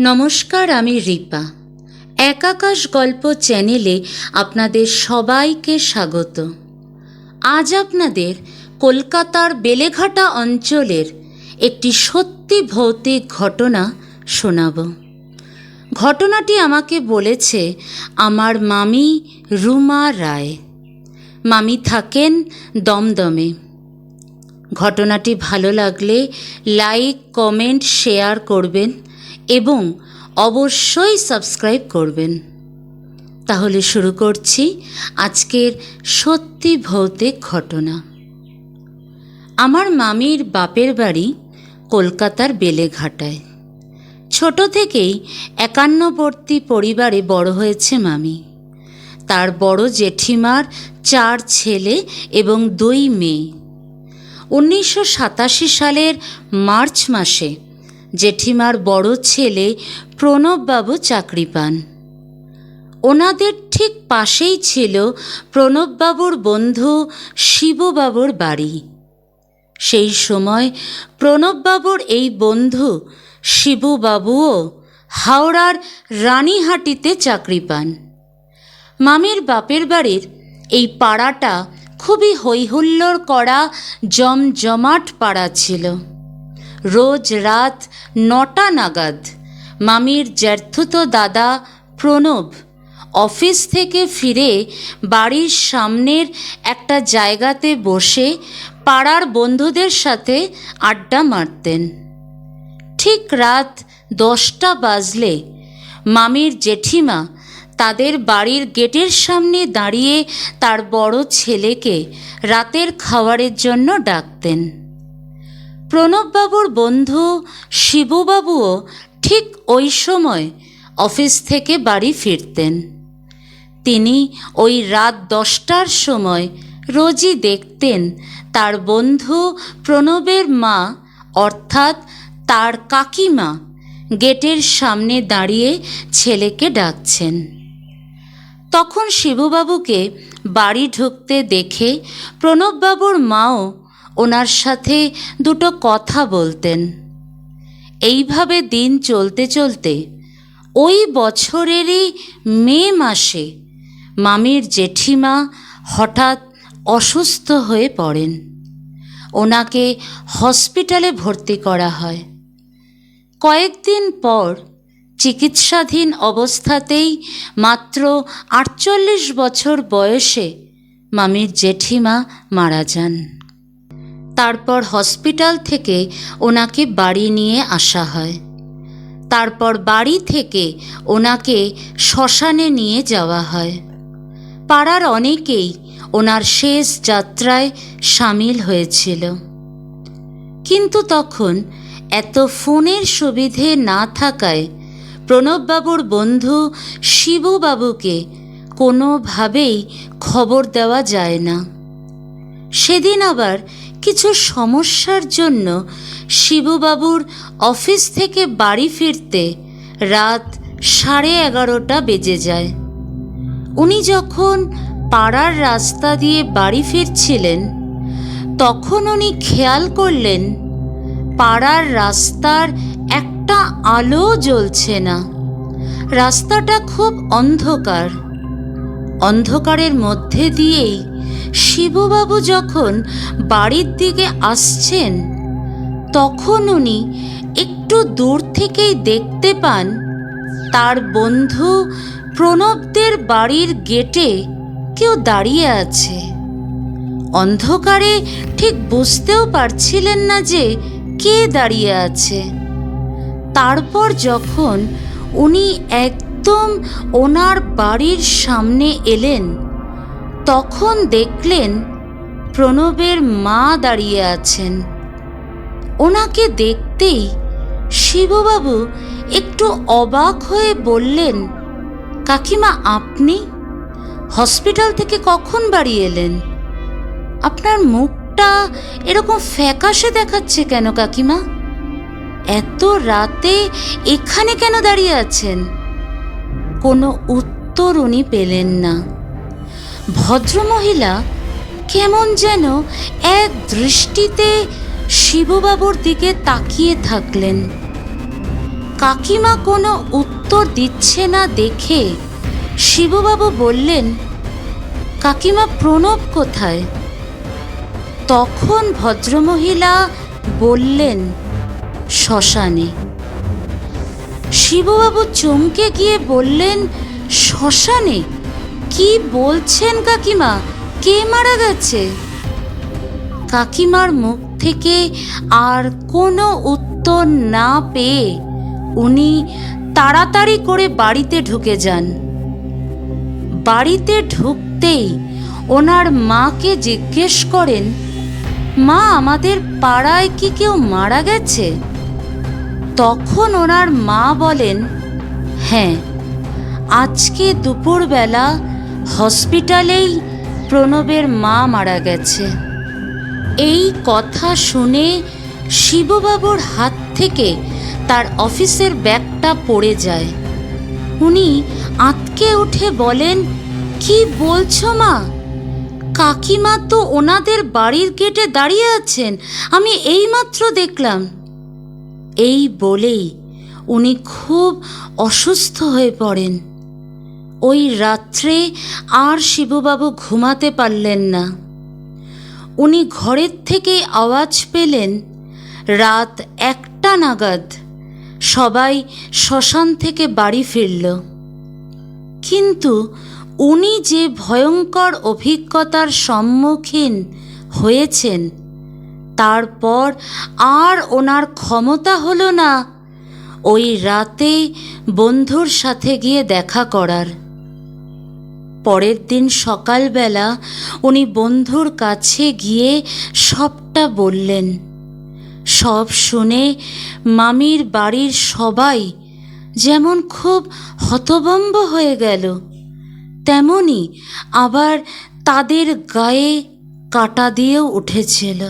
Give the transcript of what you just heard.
নমস্কার, আমি রিপা। একাকাশ গল্প চ্যানেলে আপনাদের সবাইকে স্বাগত। আজ আপনাদের কলকাতার বেলেঘাটা অঞ্চলের একটি সত্যি ভৌতিক ঘটনা শোনাব। ঘটনাটি আমাকে বলেছে আমার মামি রুমা রায়। মামি থাকেন দমদমে। ঘটনাটি ভালো লাগলে লাইক, কমেন্ট, শেয়ার করবেন এবং অবশ্যই সাবস্ক্রাইব করবেন। তাহলে শুরু করছি আজকের সত্যি ভৌতিক ঘটনা। আমার মামির বাপের বাড়ি কলকাতার বেলেঘাটায়। ছোট থেকেই একান্নবর্তী পরিবারে বড় হয়েছে মামি। তার বড় জেঠিমার 4 ছেলে এবং 2 মেয়ে। 1987 সালের মার্চ মাসে জেঠিমার বড় ছেলে প্রণববাবু চাকরি পান। ওনাদের ঠিক পাশেই ছিল প্রণববাবুর বন্ধু শিবুবাবুর বাড়ি। সেই সময় প্রণববাবুর এই বন্ধু শিবুবাবুও হাওড়ার রানীহাটিতে চাকরি পান। মামির বাপের বাড়ির এই পাড়াটা খুবই হৈহুল্লোড় করা জমজমাট পাড়া ছিল। রোজ রাত 9টা নাগাদ মামির জ্যাঠতুতো দাদা প্রণব অফিস থেকে ফিরে বাড়ির সামনের একটা জায়গাতে বসে পাড়ার বন্ধুদের সাথে আড্ডা মারতেন। ঠিক রাত 10টা বাজলে মামির জেঠিমা তাদের বাড়ির গেটের সামনে দাঁড়িয়ে তার বড় ছেলেকে রাতের খাবারের জন্য ডাকতেন। প্রণববাবুর বন্ধু শিবুবাবুও ঠিক ওই সময় অফিস থেকে বাড়ি ফিরতেন। তিনি ওই রাত 10টার সময় রোজই দেখতেন তার বন্ধু প্রণবের মা অর্থাৎ তার কাকিমা গেটের সামনে দাঁড়িয়ে ছেলেকে ডাকছেন। তখন শিবুবাবুকে বাড়ি ঢুকতে দেখে প্রণববাবুর মাও ওনার সাথে দুটো কথা বলতেন। এইভাবে দিন চলতে চলতে ওই বছরেরই মে মাসে মামির জেঠিমা হঠাৎ অসুস্থ হয়ে পড়েন। ওনাকে হসপিটালে ভর্তি করা হয়। কয়েকদিন পর চিকিৎসাধীন অবস্থাতেই মাত্র 48 বছর বয়সে মামির জেঠিমা মারা যান। তারপর হসপিটাল থেকে ওনাকে বাড়ি নিয়ে আসা হয়। তারপর বাড়ি থেকে ওনাকে শ্মশানে নিয়ে যাওয়া হয়। পাড়ার অনেকেই ওনার শেষ যাত্রায় সামিল হয়েছিল। কিন্তু তখন এত ফোনের সুবিধে না থাকায় প্রণববাবুর বন্ধু শিবুবাবুকে কোনোভাবেই খবর দেওয়া যায় না। সেদিন আবার কিছু সমস্যার জন্য শিবুবাবুর অফিস থেকে বাড়ি ফিরতে রাত 11:30 বেজে যায়। উনি যখন পাড়ার রাস্তা দিয়ে বাড়ি ফিরছিলেন তখন উনি খেয়াল করলেন পাড়ার রাস্তার একটা আলো জ্বলছে না। রাস্তাটা খুব অন্ধকার। অন্ধকারের মধ্যে দিয়েই শিবুবাবু যখন বাড়ির দিকে আসছেন তখন উনি একটু দূর থেকেই দেখতে পান তার বন্ধু প্রণবদের বাড়ির গেটে কেউ দাঁড়িয়ে আছে। অন্ধকারে ঠিক বুঝতেও পারছিলেন না যে কে দাঁড়িয়ে আছে। তারপর যখন উনি একদম ওনার বাড়ির সামনে এলেন তখন দেখলেন প্রণবের মা দাঁড়িয়ে আছেন। ওনাকে দেখতেই শিবুবাবু একটু অবাক হয়ে বললেন, কাকিমা আপনি হসপিটাল থেকে কখন বাড়ি এলেন? আপনার মুখটা এরকম ফ্যাকাশে দেখাচ্ছে কেন কাকিমা? এত রাতে এখানে কেন দাঁড়িয়ে আছেন? কোনো উত্তর উনি পেলেন না। ভদ্রমহিলা কেমন যেন এক দৃষ্টিতে শিবুবাবুর দিকে তাকিয়ে থাকলেন। কাকিমা কোনো উত্তর দিচ্ছে না দেখে শিববাবু বললেন, কাকিমা, প্রণব কোথায়? তখন ভদ্রমহিলা বললেন, শ্মশানে। শিববাবু চমকে গিয়ে বললেন, শ্মশানে? কি বলছেন কাকিমা? কে মারা গেছে? কাকিমার মুখ থেকে আর কোনো উত্তর না পেয়ে উনি তাড়াতাড়ি করে বাড়িতে ঢুকে যান। বাড়িতে ঢুকতেই ওনার মাকে জিজ্ঞেস করেন, মা, আমাদের পাড়ায় কি কেউ মারা গেছে? তখন ওনার মা বলেন, হ্যাঁ, আজকে দুপুরবেলা হসপিটালেই প্রণবের মা মারা গেছে। এই কথা শুনে শিববাবুর হাত থেকে তার অফিসের ব্যাগটা পড়ে যায়। উনি আঁতকে উঠে বলেন, কি বলছো মা? কাকিমা তো ওনাদের বাড়ির গেটে দাঁড়িয়ে আছেন, আমি এইমাত্র দেখলাম। এই বলেই উনি খুব অসুস্থ হয়ে পড়েন। ওই রাত্রে আর শিববাবু ঘুমাতে পারলেন না। উনি ঘরের থেকে আওয়াজ পেলেন রাত 1টা নাগাদ সবাই শ্মশান থেকে বাড়ি ফিরল। কিন্তু উনি যে ভয়ঙ্কর অভিজ্ঞতার সম্মুখীন হয়েছেন, তারপর আর ওনার ক্ষমতা হলো না ওই রাতে বন্ধুর সাথে গিয়ে দেখা করার। পরের দিন সকালবেলা উনি বন্ধুর কাছে গিয়ে সবটা বললেন। সব শুনে মামির বাড়ির সবাই যেমন খুব হতভম্ব হয়ে গেল, তেমনি আবার তাদের গায়ে কাঁটা দিয়েও উঠেছিল।